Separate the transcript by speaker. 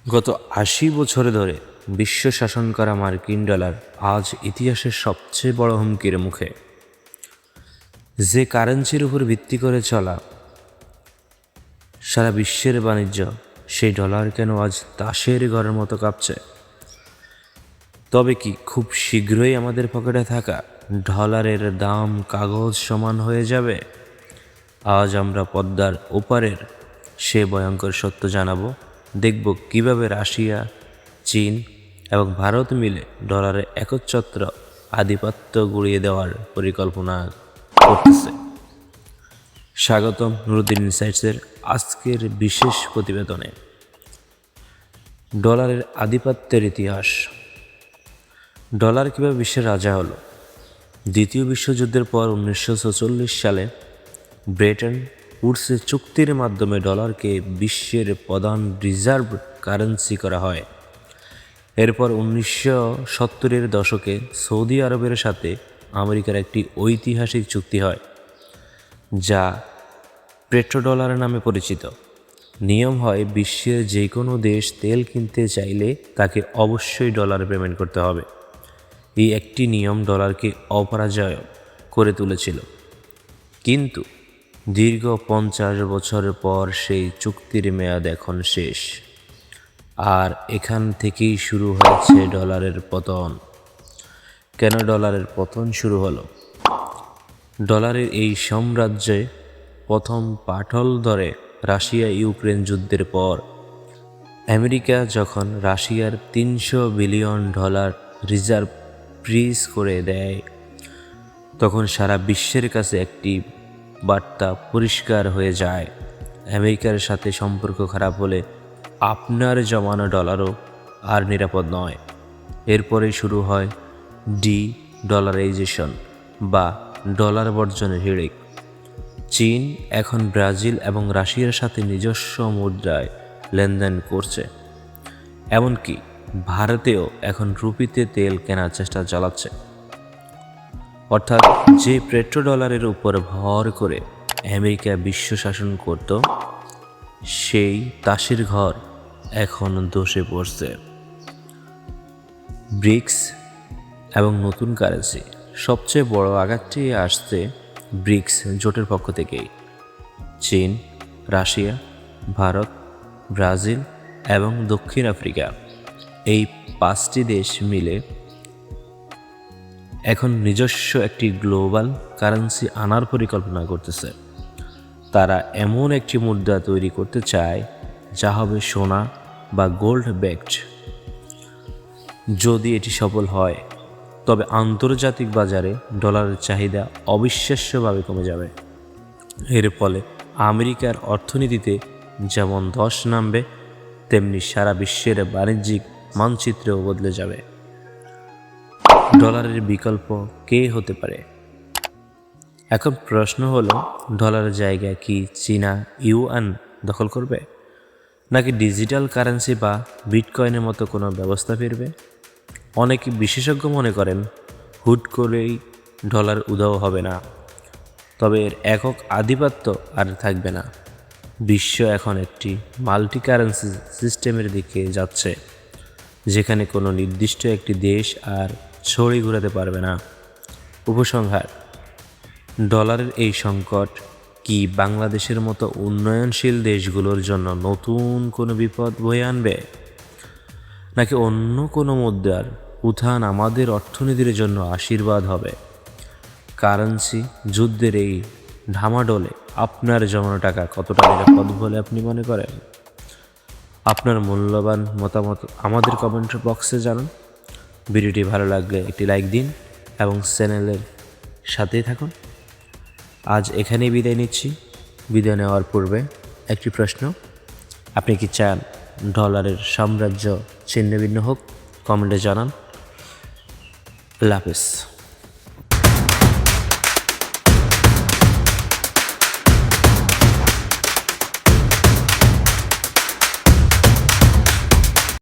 Speaker 1: গত ৮০ বছর ধরে বিশ্ব শাসন করা মার্কিন ডলার আজ ইতিহাসের সবচেয়ে বড় হুমকির মুখে। যে কারেন্সির উপর ভিত্তি করে চলা সারা বিশ্বের বাণিজ্য, সেই ডলার কেন আজ তাসের ঘরের মতো কাঁপছে? তবে কি খুব শীঘ্রই আমাদের পকেটে থাকা ডলারের দাম কাগজ সমান হয়ে যাবে? আজ আমরা পদ্মার ওপারের সে ভয়ঙ্কর সত্য জানাবো। দেখব কিভাবে রাশিয়া, চীন এবং ভারত মিলে ডলারের একচ্ছত্র আধিপত্য গুড়িয়ে দেওয়ার পরিকল্পনা করতেছে। স্বাগতম নুরুদ্দিন ইনসাইটসের আজকের বিশেষ প্রতিবেদনে। ডলারের আধিপত্যের ইতিহাস। ডলার কীভাবে বিশ্বের রাজা হলো? দ্বিতীয় বিশ্বযুদ্ধের পর 1946 সালে ব্রেটন উডসের চুক্তির মাধ্যমে ডলারকে বিশ্বের প্রধান রিজার্ভ কারেন্সি করা হয়। এরপর 1970-এর দশকে সৌদি আরবের সাথে আমেরিকার একটি ঐতিহাসিক চুক্তি হয়, যা পেট্রোডলার নামে পরিচিত। নিয়ম হয়, বিশ্বের যে কোনো দেশ তেল কিনতে চাইলে তাকে অবশ্যই ডলারে পেমেন্ট করতে হবে। এই একটি নিয়ম ডলারকে অপরাজয় করে তুলেছিল। কিন্তু দীর্ঘ 50 বছর পর সেই চুক্তির মেয়াদ এখন শেষ, আর এখান থেকেই শুরু হয়েছে ডলারের পতন। কেন ডলারের পতন শুরু হলো? ডলারের এই সাম্রাজ্যে প্রথম পাটল ধরে রাশিয়া ইউক্রেন যুদ্ধের পর। আমেরিকা যখন রাশিয়ার $300 বিলিয়ন রিজার্ভ ফ্রিজ করে দেয়, তখন সারা বিশ্বের কাছে একটি বার্তা পরিষ্কার হয়ে যায়: আমেরিকার সাথে সম্পর্ক খারাপ হলে আপনার জমানো ডলারও আর নিরাপদ নয়। এরপরে শুরু হয় ডলারাইজেশন বা ডলার বর্জনের হিড়িক। চীন এখন ব্রাজিল এবং রাশিয়ার সাথে নিজস্ব মুদ্রায় লেনদেন করছে। এমনকি ভারতেও এখন রুপিতে তেল কেনার চেষ্টা চালাচ্ছে। অর্থাৎ যে পেট্রোডলারের উপর ভর করে আমেরিকা বিশ্ব শাসন করত, সেই তাসের ঘর এখন ধসে পড়ছে। ব্রিক্স এবং নতুন কারেন্সি। সবচেয়ে বড় আঘাতটি আসছে ব্রিক্স জোটের পক্ষ থেকেই। চীন, রাশিয়া, ভারত, ব্রাজিল এবং দক্ষিণ আফ্রিকা, এই 5টি দেশ মিলে এখন নিজস্ব একটি গ্লোবাল কারেন্সি আনার পরিকল্পনা করতেছে। তারা এমন একটি মুদ্রা তৈরি করতে চায় যা হবে সোনা বা গোল্ড ব্যাকড। যদি এটি সফল হয়, তবে আন্তর্জাতিক বাজারে ডলারের চাহিদা অবিশ্বাস্যভাবে কমে যাবে। এর ফলে আমেরিকার অর্থনীতিতে যেমন ধস নামবে, তেমনি সারা বিশ্বের বাণিজ্যিক মানচিত্রেও বদলে যাবে। ডলারের বিকল্প কে হতে পারে? এখন প্রশ্ন হলো, ডলারের জায়গা কি চীনা ইউয়ান দখল করবে, নাকি ডিজিটাল কারেন্সি বা বিটকয়েনের মতো কোনো ব্যবস্থা ফিরবে? অনেক বিশেষজ্ঞ মনে করেন হুট করেই ডলার উধাও হবে না, তবে এর একক আধিপত্য আর থাকবে না। বিশ্ব এখন একটি মাল্টি কারেন্সি সিস্টেমের দিকে যাচ্ছে, যেখানে কোনো নির্দিষ্ট একটি দেশ আর ছড়ি ঘুরাতে পারবে না। উপসংহার: ডলারের এই সংকট কি বাংলাদেশের মতো উন্নয়নশীল দেশগুলোর জন্য নতুন কোনো বিপদ বয়ে আনবে, নাকি অন্য কোনো মুদ্রার উত্থান আমাদের অর্থনীতির জন্য আশীর্বাদ হবে? কারেন্সি যুদ্ধের এই ঢামাডোলে আপনার জমানো টাকা কতটা নিরাপদ বলে আপনি মনে করেন? আপনার মূল্যবান মতামত আমাদের কমেন্ট বক্সে জানান। ভিডিওটি ভালো লাগলে একটি লাইক দিন এবং চ্যানেলের সাথেই থাকুন। আজ এখানেই বিদায় নিচ্ছি। বিদায় নেওয়ার পূর্বে একটি প্রশ্ন: আপনি কি চান ডলারের সাম্রাজ্য ছিন্ন ভিন্ন হোক? কমেন্টে জানান। আল্লাহ হাফেজ।